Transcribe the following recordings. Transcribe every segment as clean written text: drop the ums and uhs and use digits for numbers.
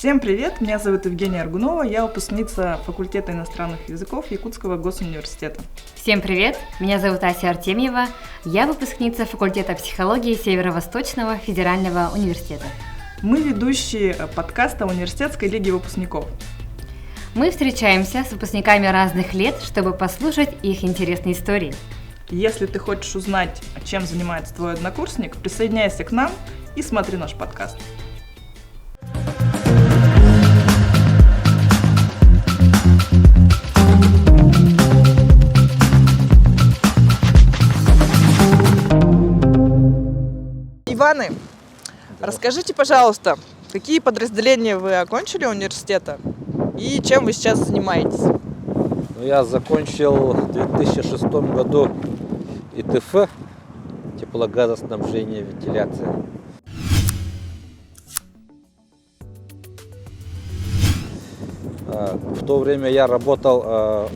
Всем привет, меня зовут Евгения Аргунова, я выпускница факультета иностранных языков Якутского госуниверситета. Всем привет, меня зовут Ася Артемьева, я выпускница факультета психологии Северо-Восточного федерального университета. Мы ведущие подкаста Университетской лиги выпускников. Мы встречаемся с выпускниками разных лет, чтобы послушать их интересные истории. Если ты хочешь узнать, чем занимается твой однокурсник, присоединяйся к нам и смотри наш подкаст. Иваны, расскажите, пожалуйста, какие подразделения вы окончили университета и чем вы сейчас занимаетесь? Я закончил в 2006 году ИТФ, теплогазоснабжение, вентиляция. В то время я работал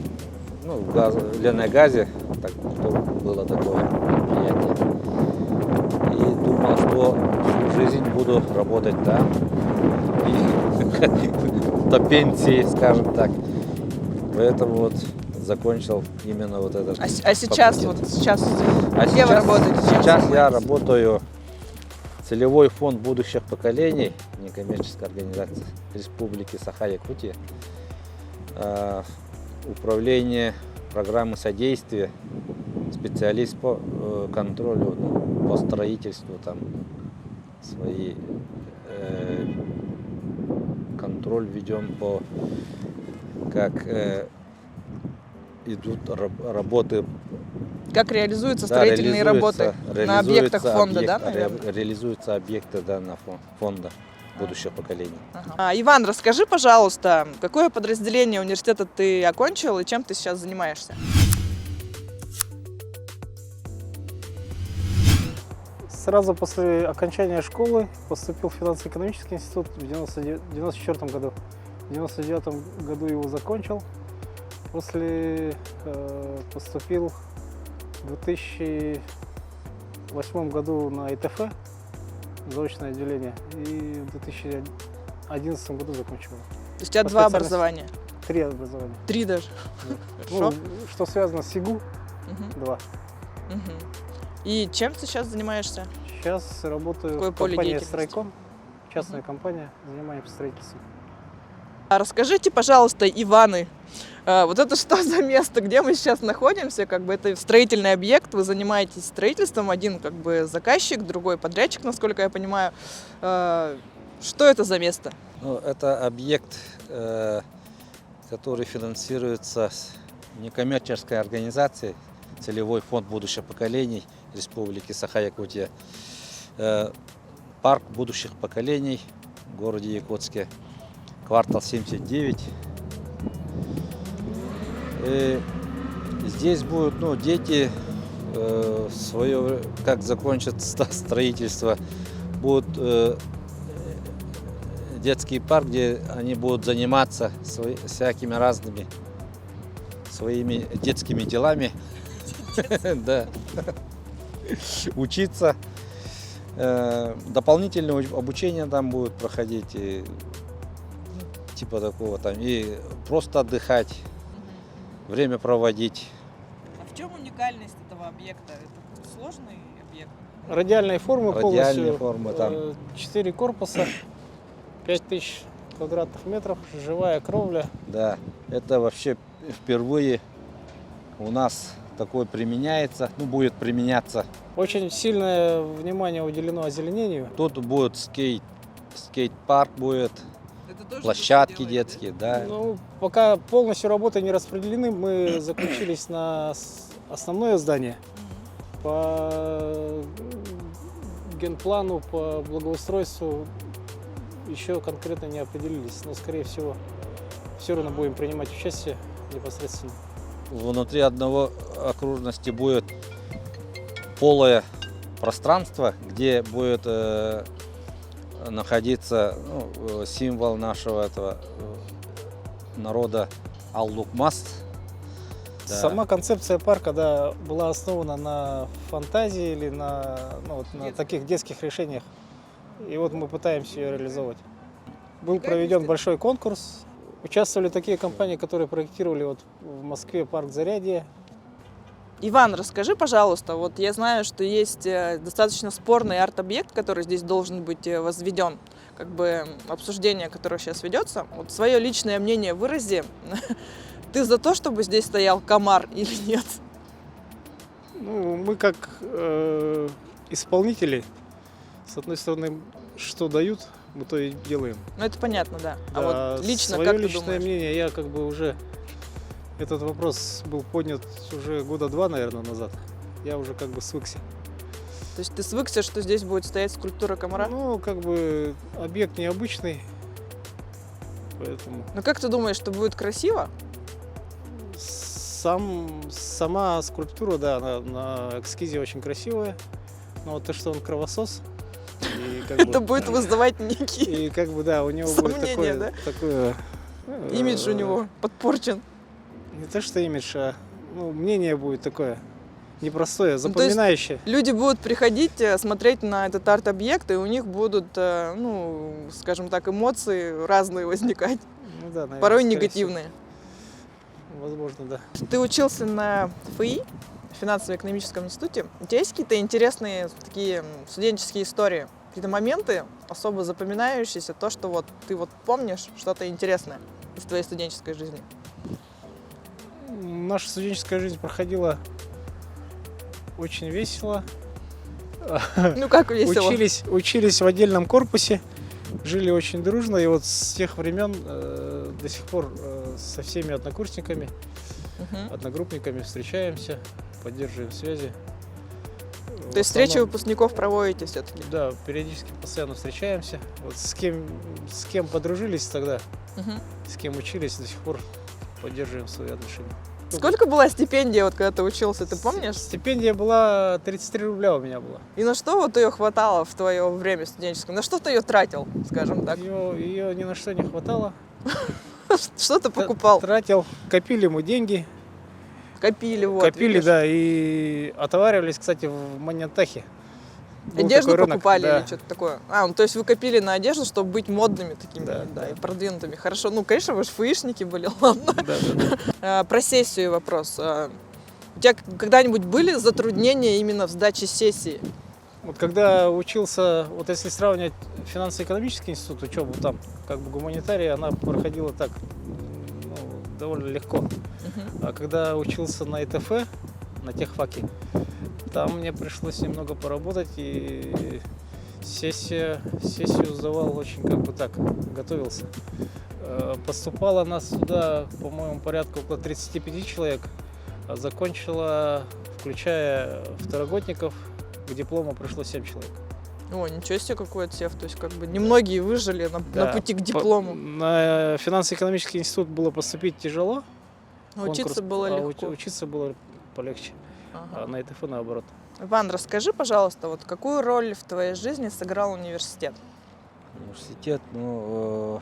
в Леногазе, было такое предприятие, и думал, что всю жизнь буду работать там, и до пенсии, скажем так. Поэтому вот закончил именно вот этот. А сейчас, где вы работаете? Сейчас я работаю в целевой фонд будущих поколений, некоммерческой организации Республики Саха-Якутия, управление программы содействия, специалист по контролю, по строительству, там свои контроль ведем по как идут работы. Как реализуются строительные работы на объектах фонда, наверное? Реализуются объекты, на фонда будущих поколений. Иван, расскажи, пожалуйста, какое подразделение университета ты окончил и чем ты сейчас занимаешься? Сразу после окончания школы поступил в финансово-экономический институт в 1994 году. В 1999 году его закончил. После поступил в 2008 году на ИТФ, заочное отделение, и в 2011 году закончил. То есть у тебя два образования? 3 образования. 3 даже? Да. Что связано с ИГУ, 2. И чем ты сейчас занимаешься? Сейчас работаю в компании «Стройком», частная компания, занимаемся строительством. Расскажите, пожалуйста, Иваны, вот это что за место, где мы сейчас находимся? Это строительный объект, вы занимаетесь строительством, один заказчик, другой подрядчик, насколько я понимаю. Что это за место? Это объект, который финансируется некоммерческой организацией, целевой фонд будущих поколений Республики Саха-Якутия, парк будущих поколений в городе Якутске. Квартал 79. И здесь будут дети, как закончат строительство, будет детский парк, где они будут заниматься всякими разными своими детскими делами, учиться. Дополнительное обучение там будет проходить. Типа такого там, и просто отдыхать, время проводить. А в чем уникальность этого объекта? Это сложный объект? Радиальные формы полностью, там. 4 корпуса, 5000 квадратных метров, живая кровля. Да, это вообще впервые у нас такое применяется, будет применяться. Очень сильное внимание уделено озеленению. Тут будет скейт-парк будет. Площадки детские, да. Пока полностью работы не распределены, мы заключились на основное здание. По генплану, по благоустройству еще конкретно не определились, но, скорее всего, все равно будем принимать участие непосредственно. Внутри одного окружности будет полое пространство, где будет находиться символ нашего этого народа Аллукмас. Да. Сама концепция парка была основана на фантазии или на таких детских решениях. И вот мы пытаемся ее реализовать. Был проведен большой конкурс. Участвовали такие компании, которые проектировали вот в Москве парк Зарядье. Иван, расскажи, пожалуйста, вот я знаю, что есть достаточно спорный арт-объект, который здесь должен быть возведен, как бы обсуждение, которое сейчас ведется. Вот свое личное мнение вырази. Ты за то, чтобы здесь стоял комар или нет? Ну, мы как исполнители, с одной стороны, что дают, мы то и делаем. Ну, это понятно, да. Да, А вот лично, свое как ты личное думаешь? мнение, я как бы уже... Этот вопрос был поднят уже года 2, наверное, назад. Я уже как бы свыкся. То есть ты свыкся, что здесь будет стоять скульптура комара? Ну, как бы объект необычный, поэтому... Ну, как ты думаешь, что будет красиво? Сама скульптура, да, она на эскизе очень красивая. Но вот то, что он кровосос, и как Это бы, будет вызывать некий и как бы, да, у него сомнения, будет да? такое имидж у него подпорчен. Не то, что имидж, а ну, мнение будет такое непростое, то есть запоминающее. Люди будут приходить, смотреть на этот арт-объект, и у них будут, ну, скажем так, эмоции разные возникать, Ну, да, наверное, порой скорее негативные. всего. Возможно, да. Ты учился на ФИ, финансово-экономическом институте. У тебя есть какие-то интересные такие студенческие истории, какие-то моменты особо запоминающиеся, то, что вот ты вот помнишь что-то интересное из твоей студенческой жизни? Наша студенческая жизнь проходила очень весело. Ну, как весело. Учились в отдельном корпусе, жили очень дружно, и вот с тех времен до сих пор со всеми однокурсниками, Мгм. одногруппниками встречаемся, поддерживаем связи. То есть встречи выпускников проводите все-таки? Да, периодически постоянно встречаемся. Вот с кем подружились тогда, с кем учились, до сих пор поддерживаем свои отношения. Сколько была стипендия, вот когда ты учился, ты помнишь? Стипендия была 33 рубля у меня была. И на что вот ее хватало в твое время студенческое? На что ты ее тратил, скажем так? Ее ни на что не хватало. Что ты покупал? Тратил, копили мы деньги. Копили, вот. Копили, видишь? да, и отоваривались, кстати, в Маньянтахе. Был Одежду такой рынок, покупали да. или что-то такое? Ну, то есть вы копили на одежду, чтобы быть модными такими, Да, да, да. и продвинутыми. Хорошо, ну, конечно, вы же фэишники были, ладно. Да, да. Про сессию вопрос. У тебя когда-нибудь были затруднения именно в сдаче сессии? Вот когда учился, вот если сравнивать финансово-экономический институт, учебу там, как бы гуманитария, она проходила так, ну, довольно легко. А когда учился на ИТФ, на техфаке, там мне пришлось немного поработать, и сессию сдавал очень как бы так, готовился. Поступало нас сюда, по-моему, порядка около 35 человек, а закончила, включая второгодников, к диплому пришло 7 человек. О, ничего себе, какой отсев. То есть, как бы, немногие выжили на Да, пути к диплому. На финансово-экономический институт было поступить тяжело. Но учиться конкурс, было а легко. Учиться было полегче, Ага. а на ИТФ наоборот. Иван, расскажи, пожалуйста, вот какую роль в твоей жизни сыграл университет? Университет, ну,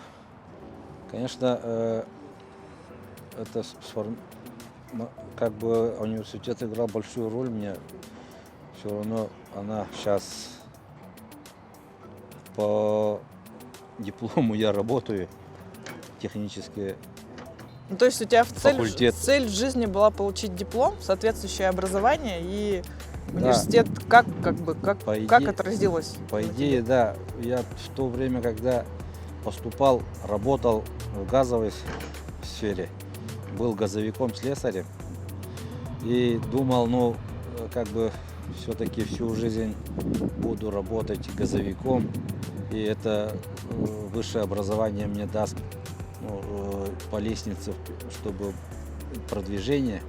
конечно, это как бы университет играл большую роль мне. Все равно она сейчас по диплому я работаю технически. Ну, то есть у тебя Факультет. цель в жизни была получить диплом, соответствующее образование, и Да. университет как По как идее- отразилось? По идее, да, я в то время, когда поступал, работал в газовой сфере, был газовиком, слесарем, и думал, ну, как бы все-таки всю жизнь буду работать газовиком, и это высшее образование мне даст, ну, по лестнице, чтобы продвижение,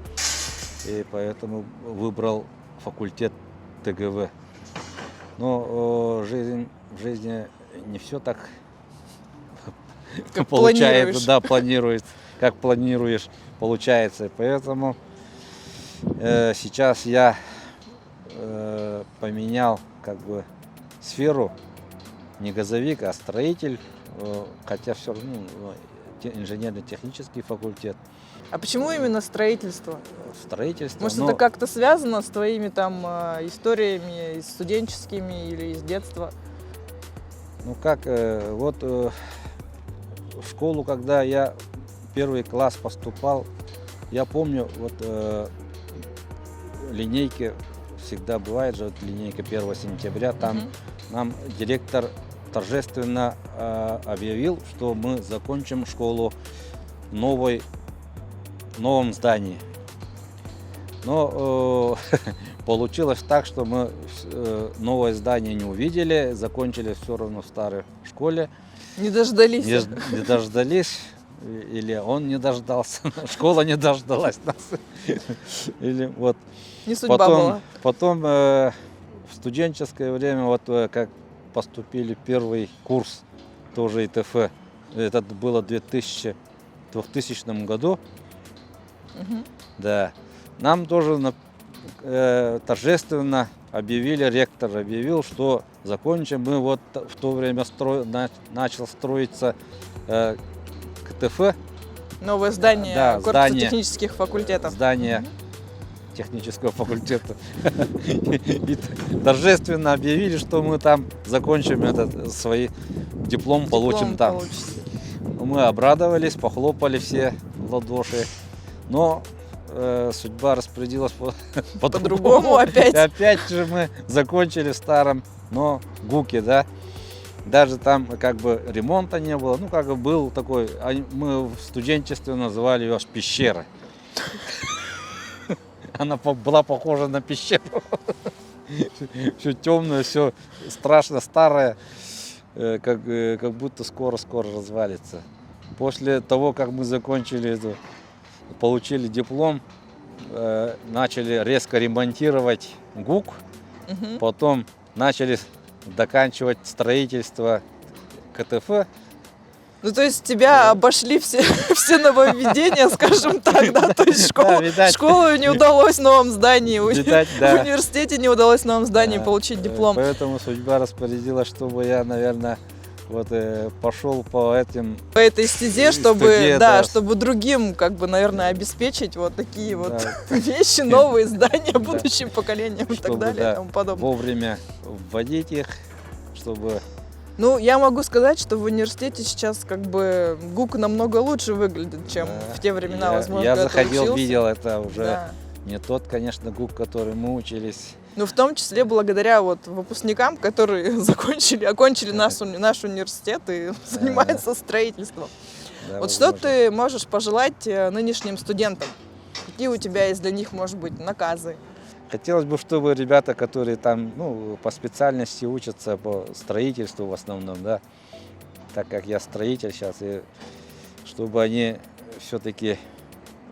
и поэтому выбрал факультет ТГВ. Но в жизни не все так Как получается, планируешь. да, как планируешь, получается. Поэтому сейчас я поменял как бы сферу, не газовик, а строитель, хотя все равно инженерно-технический факультет. А почему именно строительство? Строительство. Может, но это как-то связано с твоими там историями студенческими или из детства? Ну как, вот в школу, когда я в первый класс поступал, я помню, вот линейки всегда бывает же, вот линейка 1 сентября, там Мгм. нам директор торжественно объявил, что мы закончим школу в новом здании. Но получилось так, что мы новое здание не увидели, закончили все равно в старой школе. Не дождались. Не дождались, или он не дождался, школа не дождалась нас. Или вот. Не судьба была. Потом в студенческое время, вот как поступили в первый курс, тоже ИТФ, это было в 2000 году, Мгм. да, нам тоже торжественно объявили, ректор объявил, что закончим. Мы вот в то время начал строиться КТФ, Новое здание Да, корпуса здание. технических факультетов. здание технического факультета. И торжественно объявили, что мы там закончим свой диплом, получим Диплом там. получите. Мы обрадовались, похлопали все в ладоши, но судьба распорядилась По-другому опять. И опять же мы закончили в старом, но ГУКе, да. Даже там как бы ремонта не было, ну как бы был такой, мы в студенчестве называли ее пещера. Она была похожа на пещеру. Все темное, все страшно старое, как будто скоро-скоро развалится. После того, как мы закончили получили диплом, начали резко ремонтировать ГУК, Мгм. потом начали доканчивать строительство КТФ. Ну, то есть тебя обошли все, все нововведения, скажем так, да? То есть Да, видать. школу не удалось в новом здании, Видать, в да. университете не удалось в новом здании Да, получить диплом. Поэтому судьба распорядилась, чтобы я, наверное, вот пошел по этим. По этой стезе, чтобы, Стезе, да, да. чтобы другим, как бы, наверное, обеспечить вот такие вот Да. вещи, новые здания будущим поколениям и так Чтобы, далее и да, тому подобное. вовремя вводить их, чтобы Ну, я могу сказать, что в университете сейчас как бы ГУК намного лучше выглядит, чем да, в те времена, возможно, я когда ты заходил, учился. видел, это уже Да. не тот, конечно, ГУК, который мы учились. Ну, в том числе благодаря вот выпускникам, которые окончили наш университет и занимаются строительством. Да, Вот что возможно. ты можешь пожелать нынешним студентам? Какие у тебя есть для них, может быть, наказы? Хотелось бы, чтобы ребята, которые там, ну, по специальности учатся, по строительству в основном, да, так как я строитель сейчас, и чтобы они все-таки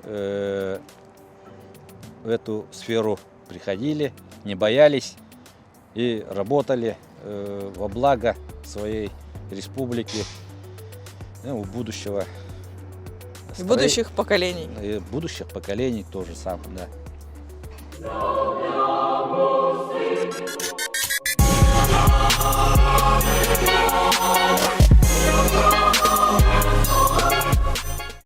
в эту сферу приходили, не боялись и работали во благо своей республики, ну, будущего. И будущих поколений. И будущих поколений тоже самое, да.